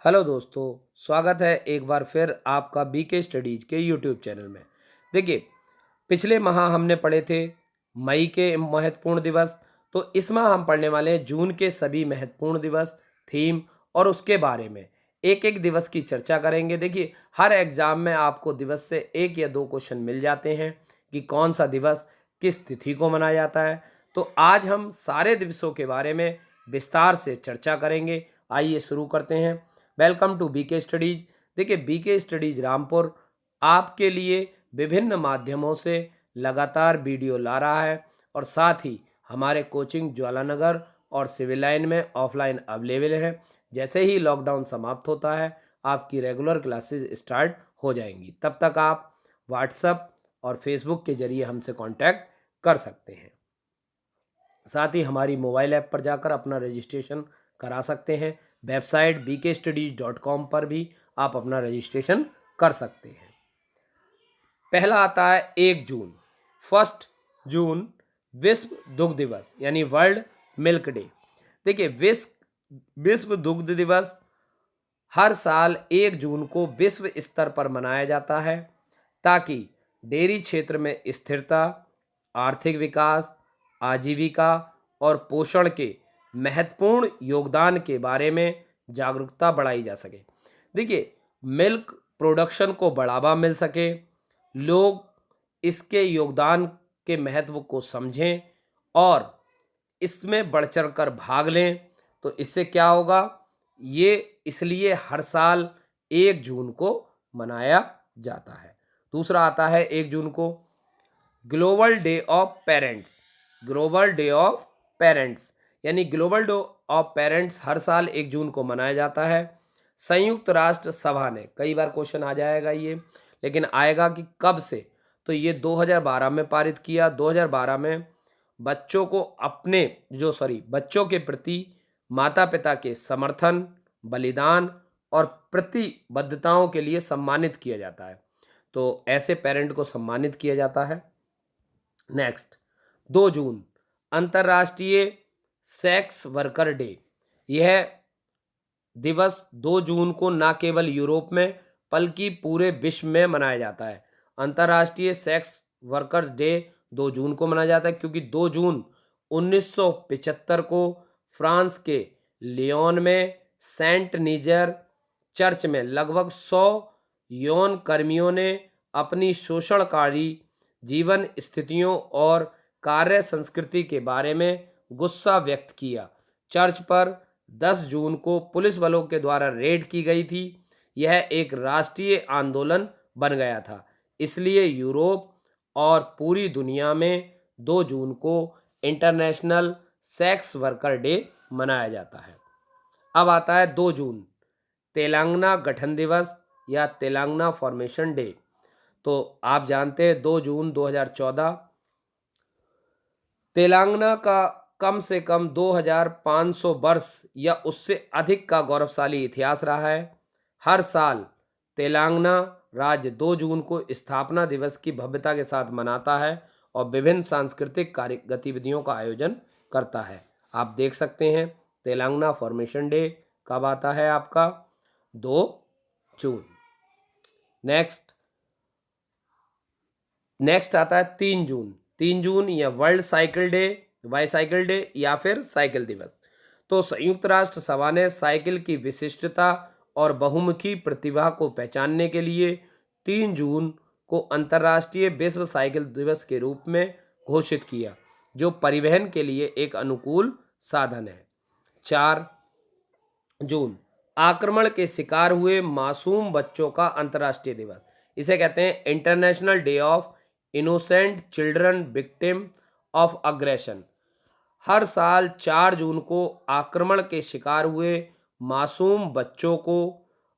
Hello दोस्तों, स्वागत है एक बार फिर आपका बीके स्टडीज के यूट्यूब चैनल में। देखिए, पिछले माह हमने पढ़े थे मई के महत्वपूर्ण दिवस। तो इस माह हम पढ़ने वाले हैं जून के सभी महत्वपूर्ण दिवस, थीम और उसके बारे में एक एक दिवस की चर्चा करेंगे। देखिए, हर एग्जाम में आपको दिवस से एक या दो क्वेश्चन मिल जाते हैं कि कौन सा दिवस किस तिथि को मनाया जाता है। तो आज हम सारे दिवसों के बारे में विस्तार से चर्चा करेंगे। आइए शुरू करते हैं। Welcome to BK Studies. देखिए, बीके स्टडीज रामपुर आपके लिए विभिन्न माध्यमों से लगातार वीडियो ला रहा है और साथ ही हमारे कोचिंग ज्वालानगर और सिविल लाइन में ऑफलाइन अवेलेबल है। जैसे ही लॉकडाउन समाप्त होता है आपकी रेगुलर क्लासेस स्टार्ट हो जाएंगी। तब तक आप व्हाट्सएप और फेसबुक के जरिए हमसे कांटेक्ट कर सकते हैं। साथ ही हमारी मोबाइल ऐप पर जाकर अपना रजिस्ट्रेशन करा सकते हैं। वेबसाइट bkstudies.com पर भी आप अपना रजिस्ट्रेशन कर सकते हैं। पहला आता है 1 जून। 1 जून विश्व दुग्ध दिवस यानी वर्ल्ड मिल्क डे। देखिए, विश्व दुग्ध दिवस हर साल 1 जून को विश्व स्तर पर मनाया जाता है ताकि डेयरी क्षेत्र में स्थिरता, आर्थिक विकास, आजीविका और पोषण के महत्वपूर्ण योगदान के बारे में जागरूकता बढ़ाई जा सके। देखिए, मिल्क प्रोडक्शन को बढ़ावा मिल सके, लोग इसके योगदान के महत्व को समझें और इसमें बढ़ चढ़ कर भाग लें। तो इससे क्या होगा, ये इसलिए हर साल 1 जून को मनाया जाता है। दूसरा आता है 1 जून को global day of parents. Global day of parents यानी ग्लोबल डे ऑफ पेरेंट्स हर साल 1 जून को मनाया जाता है। संयुक्त राष्ट्र सभा ने, कई बार क्वेश्चन आ जाएगा ये, लेकिन आएगा कि कब से, तो ये 2012 में पारित किया। 2012 में बच्चों को बच्चों के प्रति माता पिता के समर्थन, बलिदान और प्रतिबद्धताओं के लिए सम्मानित किया जाता है। तो ऐसे पेरेंट को सम्मानित किया जाता है। नेक्स्ट, 2 जून अंतर्राष्ट्रीय सेक्स वर्कर डे। यह दिवस 2 जून को न केवल यूरोप में बल्कि पूरे विश्व में मनाया जाता है। अंतर्राष्ट्रीय सेक्स वर्कर्स डे 2 जून को मनाया जाता है क्योंकि 2 जून 1975 को फ्रांस के लियोन में सेंट नीजर चर्च में लगभग 100 यौन कर्मियों ने अपनी शोषणकारी जीवन स्थितियों और कार्य संस्कृति के बारे में गुस्सा व्यक्त किया। चर्च पर 10 जून को पुलिस बलों के द्वारा रेड की गई थी। यह एक राष्ट्रीय आंदोलन बन गया था। इसलिए यूरोप और पूरी दुनिया में 2 जून को इंटरनेशनल सेक्स वर्कर डे मनाया जाता है। अब आता है 2 जून तेलंगाना गठन दिवस या तेलंगाना फॉर्मेशन डे। तो आप जानते हैं 2 जून 2014 तेलंगाना का कम से कम 2500 वर्ष या उससे अधिक का गौरवशाली इतिहास रहा है। हर साल तेलंगाना राज्य 2 जून को स्थापना दिवस की भव्यता के साथ मनाता है और विभिन्न सांस्कृतिक कार्य गतिविधियों का आयोजन करता है। आप देख सकते हैं तेलंगाना फॉर्मेशन डे कब आता है आपका, 2 जून। नेक्स्ट नेक्स्ट आता है 3 जून। 3 जून या world cycle day, bicycle day या फिर साइकिल दिवस। तो संयुक्त राष्ट्र सभा ने साइकिल की विशिष्टता और बहुमुखी प्रतिभा को पहचानने के लिए 3 जून को अंतर्राष्ट्रीय विश्व साइकिल दिवस के रूप में घोषित किया, जो परिवहन के लिए एक अनुकूल साधन है। 4 जून आक्रमण के शिकार हुए मासूम बच्चों का अंतर्राष्ट्रीय दिवस। इसे कहते हैं international day of innocent children victim of aggression. हर साल 4 जून को आक्रमण के शिकार हुए मासूम बच्चों को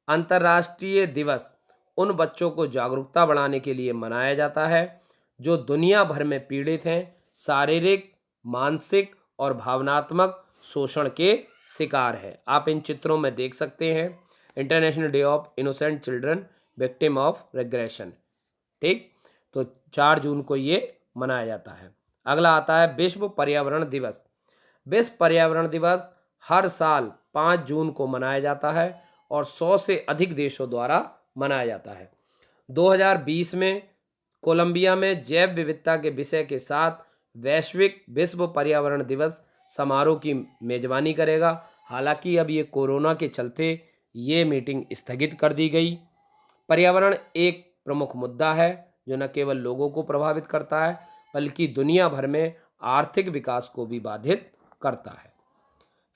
अंतर्राष्ट्रीय दिवस उन बच्चों को जागरूकता बढ़ाने के लिए मनाया जाता है जो दुनिया भर में पीड़ित हैं, शारीरिक, मानसिक और भावनात्मक शोषण के शिकार है। आप इन चित्रों में देख सकते हैं international day of innocent children victim of regression. ठीक, तो 4 जून को ये मनाया जाता है। अगला आता है विश्व पर्यावरण दिवस। विश्व पर्यावरण दिवस हर साल 5 जून को मनाया जाता है और 100 से अधिक देशों द्वारा मनाया जाता है। 2020 में कोलंबिया में जैव विविधता के विषय के साथ वैश्विक विश्व पर्यावरण दिवस समारोह की मेजबानी करेगा। हालांकि अब ये कोरोना के चलते ये मीटिंग स्थगित कर दी गई। पर्यावरण एक प्रमुख मुद्दा है जो न केवल लोगों को प्रभावित करता है बल्कि दुनिया भर में आर्थिक विकास को भी बाधित करता है।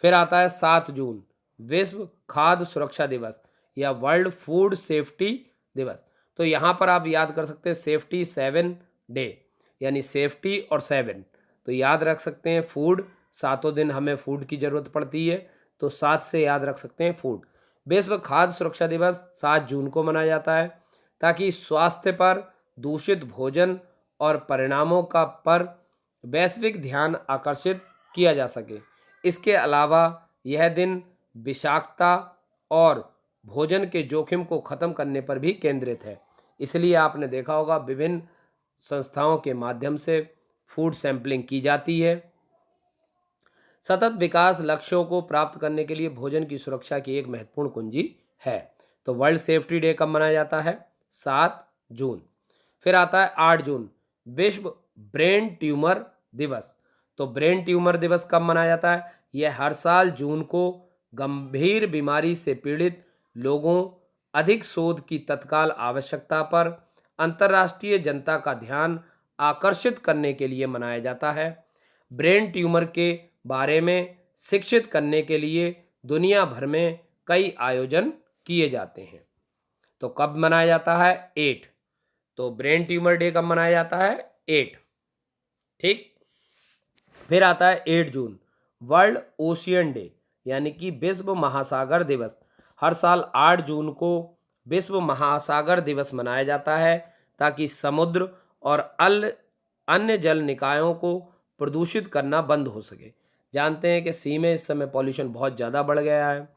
फिर आता है 7 जून, विश्व खाद्य सुरक्षा दिवस या वर्ल्ड फूड सेफ्टी दिवस। तो यहाँ पर आप याद कर सकते हैं सेफ्टी 7 डे, यानी सेफ्टी और 7। तो याद रख सकते हैं फूड, सातों दिन हमें फूड की ज़रूरत पड़ती है, तो 7 से याद रख सकते हैं फूड। विश्व खाद्य सुरक्षा दिवस 7 जून को मनाया जाता है ताकि स्वास्थ्य पर, दूषित भोजन और परिणामों का पर वैश्विक ध्यान आकर्षित किया जा सके। इसके अलावा यह दिन विषाक्तता और भोजन के जोखिम को खत्म करने पर भी केंद्रित है। इसलिए आपने देखा होगा विभिन्न संस्थाओं के माध्यम से फूड सैंपलिंग की जाती है। सतत विकास लक्ष्यों को प्राप्त करने के लिए भोजन की सुरक्षा की एक महत्वपूर्ण कुंजी है। तो वर्ल्ड सेफ्टी डे कब मनाया जाता है? 7 जून। फिर आता है 8 जून, विश्व ब्रेन ट्यूमर दिवस। तो ब्रेन ट्यूमर दिवस कब मनाया जाता है? यह हर साल जून को गंभीर बीमारी से पीड़ित लोगों, अधिक शोध की तत्काल आवश्यकता पर अंतर्राष्ट्रीय जनता का ध्यान आकर्षित करने के लिए मनाया जाता है। ब्रेन ट्यूमर के बारे में शिक्षित करने के लिए दुनिया भर में कई आयोजन किए जाते हैं। तो कब मनाया जाता है? 8। तो ब्रेन ट्यूमर डे कब मनाया जाता है? 8। ठीक। फिर आता है 8 जून, वर्ल्ड ओशियन डे यानी कि विश्व महासागर दिवस। हर साल 8 जून को विश्व महासागर दिवस मनाया जाता है ताकि समुद्र और अन्य जल निकायों को प्रदूषित करना बंद हो सके। जानते हैं कि सी में इस समय पॉल्यूशन बहुत ज़्यादा बढ़ गया है,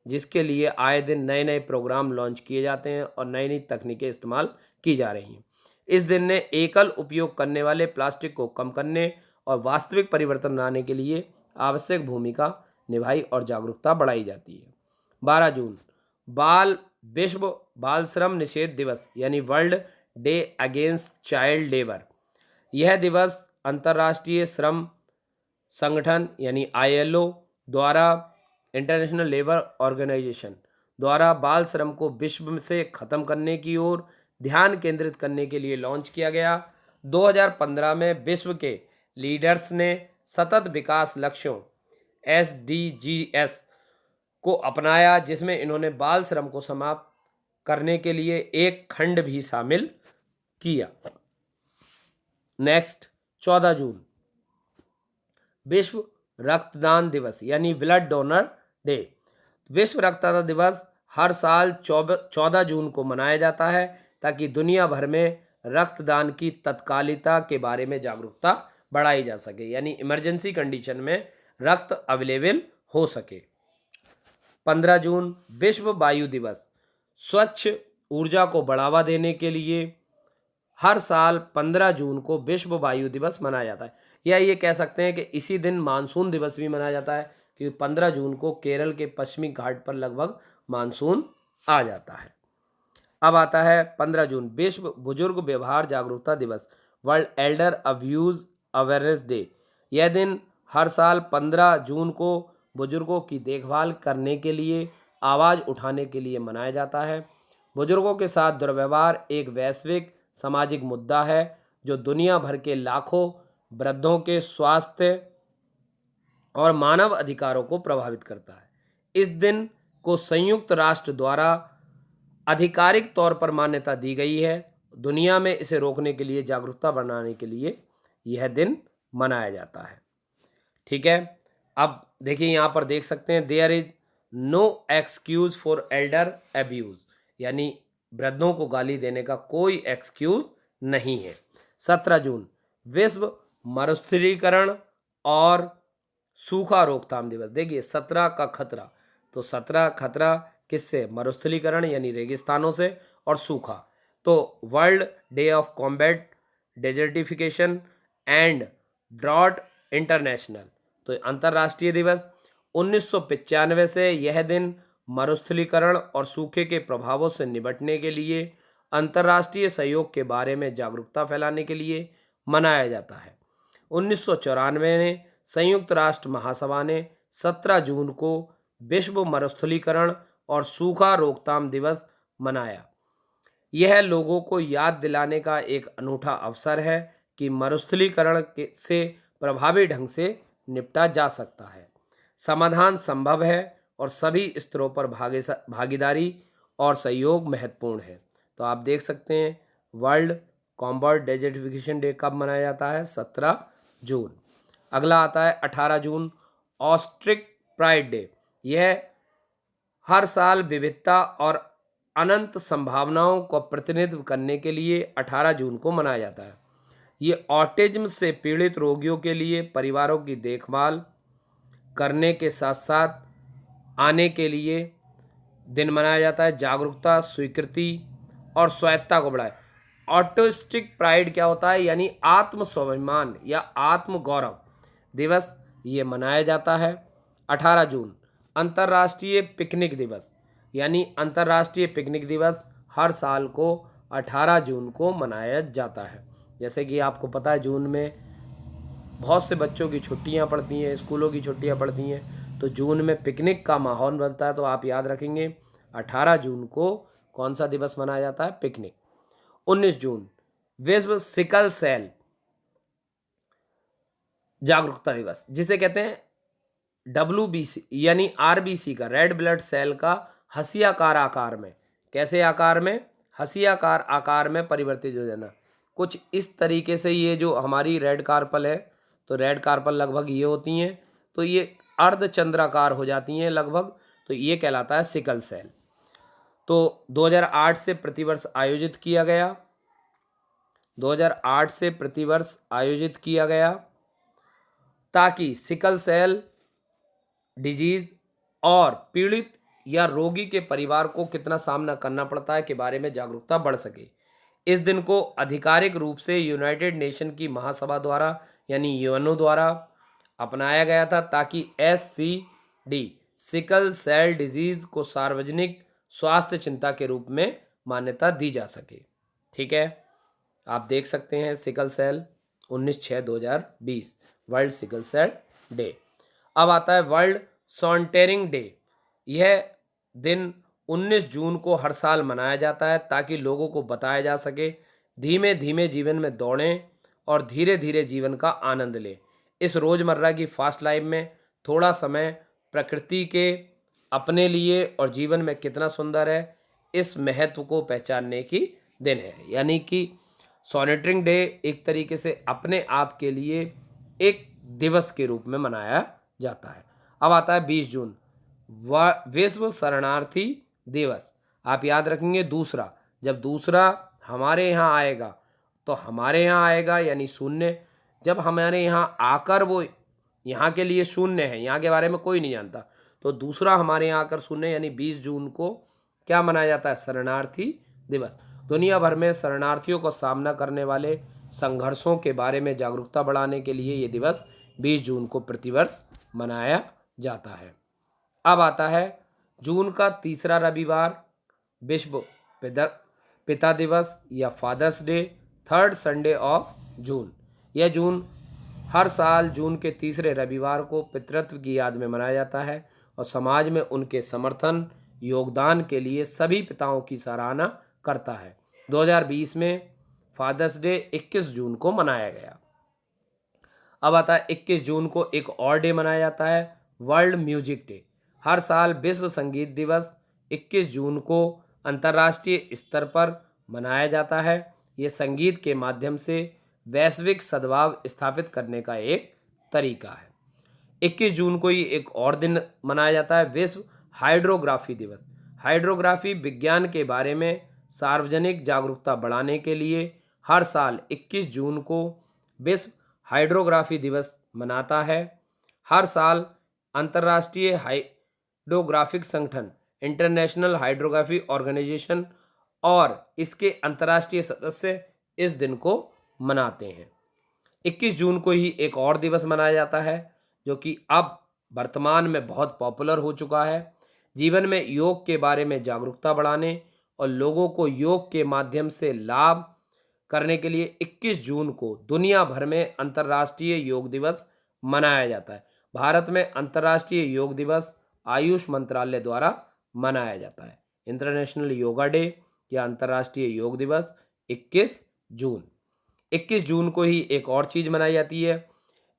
जिसके लिए आए दिन नए नए प्रोग्राम लॉन्च किए जाते हैं और नई नई तकनीकें इस्तेमाल की जा रही हैं। इस दिन ने एकल उपयोग करने वाले प्लास्टिक को कम करने और वास्तविक परिवर्तन लाने के लिए आवश्यक भूमिका निभाई और जागरूकता बढ़ाई जाती है। 12 जून, विश्व बाल श्रम निषेध दिवस यानी world day against child labour. यह दिवस अंतर्राष्ट्रीय श्रम संगठन यानी ILO द्वारा, इंटरनेशनल लेबर ऑर्गेनाइजेशन द्वारा बाल श्रम को विश्व से खत्म करने की ओर ध्यान केंद्रित करने के लिए लॉन्च किया गया। 2015 में विश्व के लीडर्स ने सतत विकास लक्ष्यों SDGs को अपनाया, जिसमें इन्होंने बाल श्रम को समाप्त करने के लिए एक खंड भी शामिल किया। नेक्स्ट 14 जून, विश्व रक्तदान दिवस यानी ब्लड डोनर डे। विश्व रक्तदाता दिवस हर साल 14 जून को मनाया जाता है ताकि दुनिया भर में रक्तदान की तत्कालिकता के बारे में जागरूकता बढ़ाई जा सके, यानी इमरजेंसी कंडीशन में रक्त अवेलेबल हो सके। 15 जून, विश्व वायु दिवस। स्वच्छ ऊर्जा को बढ़ावा देने के लिए हर साल 15 जून को विश्व वायु दिवस मनाया जाता है, या ये कह सकते हैं कि इसी दिन मानसून दिवस भी मनाया जाता है, क्योंकि 15 जून को केरल के पश्चिमी घाट पर लगभग मानसून आ जाता है। अब आता है 15 जून, विश्व बुजुर्ग व्यवहार जागरूकता दिवस, world Elder abuse awareness day. यह दिन हर साल 15 जून को बुजुर्गों की देखभाल करने के लिए, आवाज़ उठाने के लिए मनाया जाता है। बुजुर्गों के साथ दुर्व्यवहार एक वैश्विक सामाजिक मुद्दा है जो दुनिया भर के लाखों वृद्धों के स्वास्थ्य और मानव अधिकारों को प्रभावित करता है। इस दिन को संयुक्त राष्ट्र द्वारा आधिकारिक तौर पर मान्यता दी गई है। दुनिया में इसे रोकने के लिए, जागरूकता बढ़ाने के लिए यह दिन मनाया जाता है। ठीक है। अब देखिए यहाँ पर देख सकते हैं, there is no excuse for elder abuse, यानी वृद्धों को गाली देने का कोई एक्सक्यूज नहीं है। 17 जून, विश्व मरुस्थलीकरण और सूखा रोकथाम दिवस। देखिए 17 का खतरा, तो 17 खतरा किससे? मरुस्थलीकरण यानी रेगिस्तानों से, और सूखा। तो World Day of Combat Desertification and Drought International, तो अंतर्राष्ट्रीय दिवस। 1995 से यह दिन मरुस्थलीकरण और सूखे के प्रभावों से निपटने के लिए अंतर्राष्ट्रीय सहयोग के बारे में जागरूकता फैलाने के लिए मनाया जाता है। 1994 में संयुक्त राष्ट्र महासभा ने 17 जून को विश्व मरुस्थलीकरण और सूखा रोकथाम दिवस मनाया। यह लोगों को याद दिलाने का एक अनूठा अवसर है कि मरुस्थलीकरण से प्रभावी ढंग से निपटा जा सकता है। समाधान संभव है और सभी स्तरों पर भागीदारी और सहयोग महत्वपूर्ण है। तो आप देख सकते हैं वर्ल्ड कॉम्बर्ट डेजर्टिफिकेशन डे कब मनाया जाता है? 17 जून। अगला आता है 18 जून ऑस्ट्रिक प्राइड डे। यह हर साल विविधता और अनंत संभावनाओं को प्रतिनिधित्व करने के लिए 18 जून को मनाया जाता है। ये ऑटिज्म से पीड़ित रोगियों के लिए परिवारों की देखभाल करने के साथ साथ आने के लिए दिन मनाया जाता है। जागरूकता, स्वीकृति और स्वायत्ता को बढ़ाए। ऑटिस्टिक प्राइड क्या होता है? यानी आत्म स्वाभिमान या आत्म गौरव दिवस ये मनाया जाता है। 18 जून अंतर्राष्ट्रीय पिकनिक दिवस, यानी अंतर्राष्ट्रीय पिकनिक दिवस हर साल को 18 जून को मनाया जाता है। जैसे कि आपको पता है जून में बहुत से बच्चों की छुट्टियां पड़ती हैं, स्कूलों की छुट्टियां पड़ती हैं, तो जून में पिकनिक का माहौल बनता है। तो आप याद रखेंगे 18 जून को कौन सा दिवस मनाया जाता है? पिकनिक। 19 जून विश्व सिकल सेल जागरूकता दिवस, जिसे कहते हैं WBC यानी RBC का, रेड ब्लड सेल का हंसियाकार आकार में, कैसे आकार में? हंसियाकार आकार में परिवर्तित हो जाना। कुछ इस तरीके से ये जो हमारी रेड कार्पल है, तो रेड कार्पल लगभग ये होती हैं, तो ये अर्धचंद्राकार हो जाती हैं लगभग, तो ये कहलाता है सिकल सेल। तो 2008 से प्रतिवर्ष आयोजित किया गया, 2008 से प्रतिवर्ष आयोजित किया गया ताकि सिकल सेल डिजीज और पीड़ित या रोगी के परिवार को कितना सामना करना पड़ता है के बारे में जागरूकता बढ़ सके। इस दिन को आधिकारिक रूप से यूनाइटेड नेशन की महासभा द्वारा यानी यूएनओ द्वारा अपनाया गया था ताकि SCD सिकल सेल डिजीज को सार्वजनिक स्वास्थ्य चिंता के रूप में मान्यता दी जा सके। ठीक है, आप देख सकते हैं sickle cell 19/6/2020 World Sickle Cell Day. अब आता है वर्ल्ड सॉन्टेरिंग डे। यह दिन 19 जून को हर साल मनाया जाता है ताकि लोगों को बताया जा सके धीमे धीमे जीवन में दौड़ें और धीरे धीरे जीवन का आनंद लें। इस रोज़मर्रा की फास्ट लाइफ में थोड़ा समय प्रकृति के अपने लिए और जीवन में कितना सुंदर है, इस महत्व को पहचानने की दिन है। यानी कि सॉनेटरिंग डे एक तरीके से अपने आप के लिए एक दिवस के रूप में मनाया जाता है। अब आता है 20 जून विश्व शरणार्थी दिवस। आप याद रखेंगे दूसरा, जब दूसरा हमारे यहाँ आएगा तो हमारे यहाँ आएगा यानी शून्य, जब हमारे यहाँ आकर वो यहाँ के लिए शून्य है, यहाँ के बारे में कोई नहीं जानता, तो दूसरा हमारे यहाँ आकर शून्य यानी 20 जून को क्या मनाया जाता है? शरणार्थी दिवस। दुनिया भर में शरणार्थियों का सामना करने वाले संघर्षों के बारे में जागरूकता बढ़ाने के लिए ये दिवस 20 जून को प्रतिवर्ष मनाया जाता है। अब आता है जून का तीसरा रविवार विश्व पिता दिवस या Father's Day, third Sunday of June. यह जून हर साल जून के तीसरे रविवार को पितृत्व की याद में मनाया जाता है और समाज में उनके समर्थन योगदान के लिए सभी पिताओं की सराहना करता है। 2020 में फादर्स डे 21 जून को मनाया गया। अब आता है 21 जून को एक और डे मनाया जाता है, वर्ल्ड म्यूजिक डे। हर साल विश्व संगीत दिवस 21 जून को अंतर्राष्ट्रीय स्तर पर मनाया जाता है। ये संगीत के माध्यम से वैश्विक सद्भाव स्थापित करने का एक तरीका है। 21 जून को ही एक और दिन मनाया जाता है, विश्व हाइड्रोग्राफी दिवस। हाइड्रोग्राफी विज्ञान के बारे में सार्वजनिक जागरूकता बढ़ाने के लिए हर साल 21 जून को विश्व हाइड्रोग्राफी दिवस मनाता है। हर साल अंतर्राष्ट्रीय हाइड्रोग्राफिक संगठन इंटरनेशनल हाइड्रोग्राफी ऑर्गेनाइजेशन और इसके अंतर्राष्ट्रीय सदस्य इस दिन को मनाते हैं। 21 जून को ही एक और दिवस मनाया जाता है जो कि अब वर्तमान में बहुत पॉपुलर हो चुका है, जीवन में योग के बारे में जागरूकता बढ़ाने और लोगों को योग के माध्यम से लाभ करने के लिए 21 जून को दुनिया भर में अंतर्राष्ट्रीय योग दिवस मनाया जाता है। भारत में अंतर्राष्ट्रीय योग दिवस आयुष मंत्रालय द्वारा मनाया जाता है। इंटरनेशनल योगा डे या अंतर्राष्ट्रीय योग दिवस 21 जून। 21 जून को ही एक और चीज मनाई जाती है,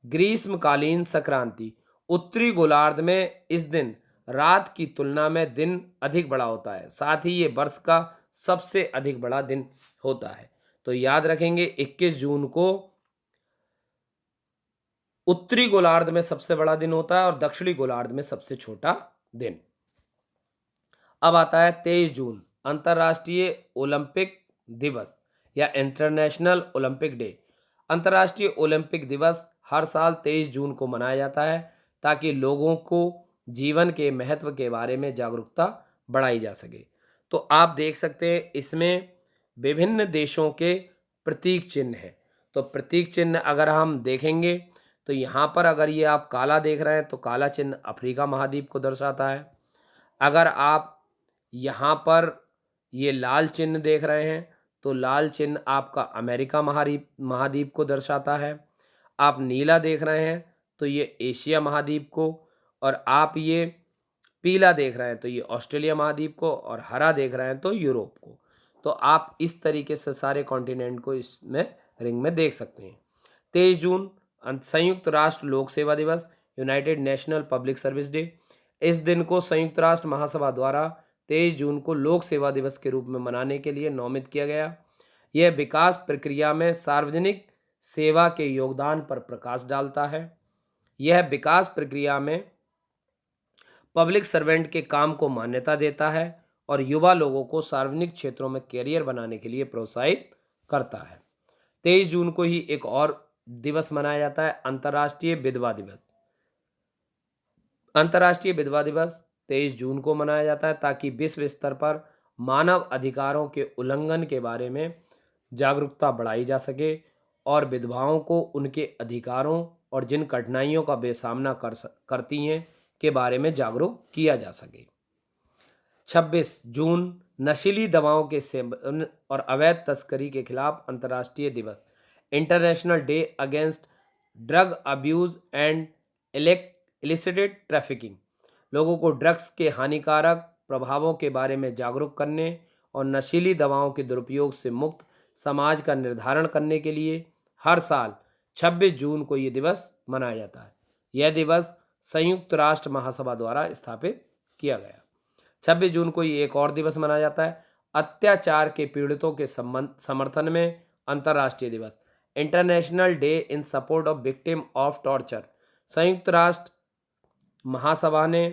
ग्रीष्मकालीन संक्रांति। उत्तरी गोलार्ध में इस दिन रात की तुलना में दिन अधिक बड़ा होता है, साथ ही ये वर्ष का सबसे अधिक बड़ा दिन होता है। तो याद रखेंगे 21 जून को उत्तरी गोलार्ध में सबसे बड़ा दिन होता है और दक्षिणी गोलार्ध में सबसे छोटा दिन। अब आता है 23 जून, अंतर्राष्ट्रीय ओलंपिक दिवस या इंटरनेशनल ओलंपिक डे। अंतर्राष्ट्रीय ओलंपिक दिवस हर साल 23 जून को मनाया जाता है ताकि लोगों को जीवन के महत्व के बारे में जागरूकता बढ़ाई जा सके। तो आप देख सकते हैं इसमें विभिन्न देशों के प्रतीक चिन्ह हैं। तो प्रतीक चिन्ह अगर हम देखेंगे तो यहाँ पर अगर ये आप काला देख रहे हैं तो काला चिन्ह अफ्रीका महाद्वीप को दर्शाता है। अगर आप यहाँ पर ये लाल चिन्ह देख रहे हैं तो लाल चिन्ह आपका अमेरिका महाद्वीप महाद्वीप को दर्शाता है। आप नीला देख रहे हैं तो ये एशिया महाद्वीप को, और आप ये पीला देख रहे हैं तो ये ऑस्ट्रेलिया महाद्वीप को, और हरा देख रहे हैं तो यूरोप को। तो आप इस तरीके से सारे कॉन्टिनेंट को इसमें रिंग में देख सकते हैं। 23 जून संयुक्त राष्ट्र लोक सेवा दिवस, United national public service day. इस दिन को संयुक्त राष्ट्र महासभा द्वारा 23 जून को लोक सेवा दिवस के रूप में मनाने के लिए नामित किया गया। यह विकास प्रक्रिया में सार्वजनिक सेवा के योगदान पर प्रकाश डालता है। यह विकास प्रक्रिया में पब्लिक सर्वेंट के काम को मान्यता देता है और युवा लोगों को सार्वजनिक क्षेत्रों में कैरियर बनाने के लिए प्रोत्साहित करता है। 23 जून को ही एक और दिवस मनाया जाता है, अंतर्राष्ट्रीय विधवा दिवस। अंतर्राष्ट्रीय विधवा दिवस 23 जून को मनाया जाता है ताकि विश्व स्तर पर मानव अधिकारों के उल्लंघन के बारे में जागरूकता बढ़ाई जा सके और विधवाओं को उनके अधिकारों और जिन कठिनाइयों का वे सामना करती हैं के बारे में जागरूक किया जा सके। 26 जून नशीली दवाओं के सेवन और अवैध तस्करी के खिलाफ अंतर्राष्ट्रीय दिवस, international day against drug abuse and illicited trafficking. लोगों को ड्रग्स के हानिकारक प्रभावों के बारे में जागरूक करने और नशीली दवाओं के दुरुपयोग से मुक्त समाज का निर्धारण करने के लिए हर साल 26 जून को ये दिवस मनाया जाता है। यह दिवस संयुक्त राष्ट्र महासभा द्वारा स्थापित किया गया। 26 जून को ये एक और दिवस मनाया जाता है, अत्याचार के पीड़ितों के समर्थन में अंतर्राष्ट्रीय दिवस, international day in support of victim of torture. संयुक्त राष्ट्र महासभा ने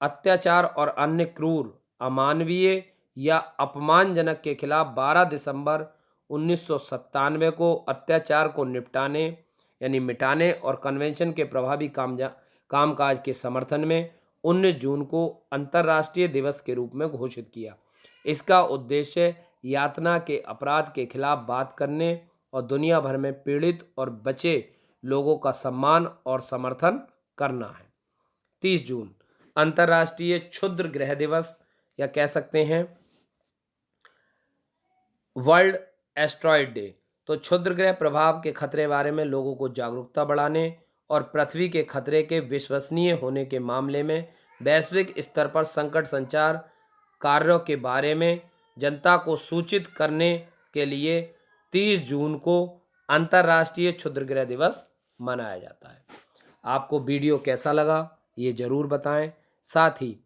अत्याचार और अन्य क्रूर, अमानवीय या अपमानजनक के खिलाफ 12 दिसंबर 1997 को अत्याचार को निपटाने यानी मिटाने और कन्वेंशन के प्रभावी कामकाज के समर्थन में 19 जून को अंतर्राष्ट्रीय दिवस के रूप में घोषित किया। इसका उद्देश्य यातना के अपराध के खिलाफ बात करने और दुनिया भर में पीड़ित और बचे लोगों का सम्मान और समर्थन करना है। 30 जून अंतर्राष्ट्रीय क्षुद्र ग्रह दिवस या कह सकते हैं वर्ल्ड एस्ट्रॉयड डे। तो क्षुद्र ग्रह प्रभाव के खतरे बारे में लोगों को जागरूकता बढ़ाने और पृथ्वी के खतरे के विश्वसनीय होने के मामले में वैश्विक स्तर पर संकट संचार कार्यों के बारे में जनता को सूचित करने के लिए 30 जून को अंतर्राष्ट्रीय क्षुद्र ग्रह दिवस मनाया जाता है। आपको वीडियो कैसा लगा ये ज़रूर बताएं। साथ ही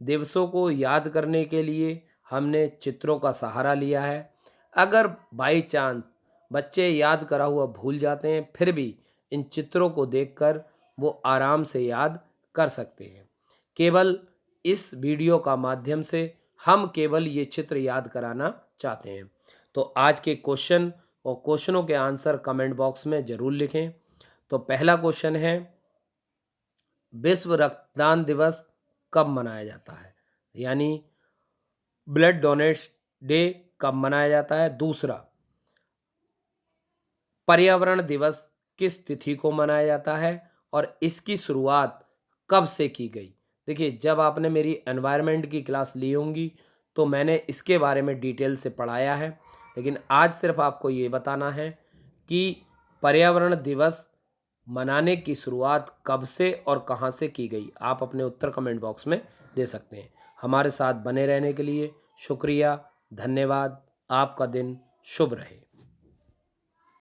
दिवसों को याद करने के लिए हमने चित्रों का सहारा लिया है। अगर बाई चांस बच्चे याद करा हुआ भूल जाते हैं फिर भी इन चित्रों को देखकर वो आराम से याद कर सकते हैं। केवल इस वीडियो का माध्यम से हम केवल ये चित्र याद कराना चाहते हैं। तो आज के क्वेश्चन और क्वेश्चनों के आंसर कमेंट बॉक्स में ज़रूर लिखें। तो पहला क्वेश्चन है, विश्व रक्तदान दिवस कब मनाया जाता है, यानी ब्लड डोनेट डे कब मनाया जाता है। दूसरा, पर्यावरण दिवस किस तिथि को मनाया जाता है और इसकी शुरुआत कब से की गई। देखिए, जब आपने मेरी एनवायरनमेंट की क्लास ली होंगी, तो मैंने इसके बारे में डिटेल से पढ़ाया है। लेकिन आज सिर्फ़ आपको ये बताना है कि पर्यावरण दिवस मनाने की शुरुआत कब से और कहाँ से की गई? आप अपने उत्तर कमेंट बॉक्स में दे सकते हैं। हमारे साथ बने रहने के लिए शुक्रिया, धन्यवाद। आपका दिन शुभ रहे।